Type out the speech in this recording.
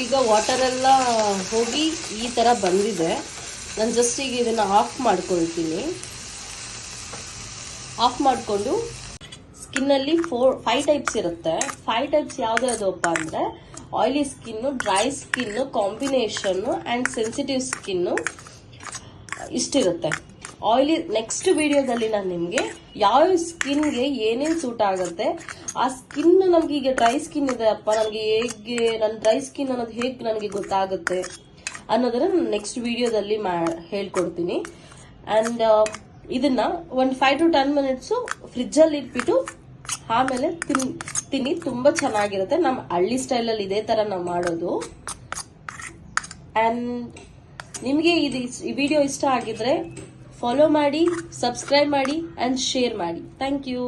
ಈಗ ವಾಟರ್ ಎಲ್ಲ ಹೋಗಿ ಈ ತರ ಬಂದಿದೆ. ನಾನು ಜಸ್ಟ್ ಈಗ ಇದನ್ನ ಆಫ್ ಮಾಡ್ಕೊಳ್ತೀನಿ. ಆಫ್ ಮಾಡಿಕೊಂಡು ಸ್ಕಿನ್ನಲ್ಲಿ 5 ಟೈಪ್ಸ್ ಇರುತ್ತೆ. 5 ಟೈಪ್ಸ್ ಯಾವ್ದಾದಪ್ಪ ಅಂದ್ರೆ oily skin, dry skin, combination and sensitive skin ಇಷ್ಟಿರುತ್ತೆ. ಆಯಿಲಿ ನೆಕ್ಸ್ಟ್ ವಿಡಿಯೋದಲ್ಲಿ ನಾನು ನಿಮಗೆ ಯಾವ ಸ್ಕಿನ್ಗೆ ಏನೇನು ಸೂಟ್ ಆಗುತ್ತೆ, ಆ ಸ್ಕಿನ್ ನಮ್ಗೆ ಈಗ ಡ್ರೈ ಸ್ಕಿನ್ ಇದೆ ಅಪ್ಪ, ನನಗೆ ಹೇಗೆ ನನ್ನ ಡ್ರೈ ಸ್ಕಿನ್ ಅನ್ನೋದು ಹೇಗೆ ನನಗೆ ಗೊತ್ತಾಗುತ್ತೆ ಅನ್ನೋದನ್ನ ನಾನು ನೆಕ್ಸ್ಟ್ ವಿಡಿಯೋದಲ್ಲಿ ಹೇಳ್ಕೊಡ್ತೀನಿ. ಅಂಡ್ ಇದನ್ನ ಒಂದು 5 to 10 ಮಿನಿಟ್ಸು ಫ್ರಿಜ್ಜಲ್ಲಿ ಇಟ್ಬಿಟ್ಟು ಆಮೇಲೆ ತಿನ್ನಿ. ತುಂಬಾ ಚೆನ್ನಾಗಿರುತ್ತೆ. ನಮ್ಮ ಹಳ್ಳಿ ಸ್ಟೈಲಲ್ಲಿ ಇದೇ ತರ ನಾವು ಮಾಡೋದು. ಅಂಡ್ ನಿಮಗೆ ಈ ವಿಡಿಯೋ ಇಷ್ಟ ಆಗಿದ್ರೆ ಫಾಲೋ ಮಾಡಿ, ಸಬ್ಸ್ಕ್ರೈಬ್ ಮಾಡಿ ಅಂಡ್ ಶೇರ್ ಮಾಡಿ. Thank you.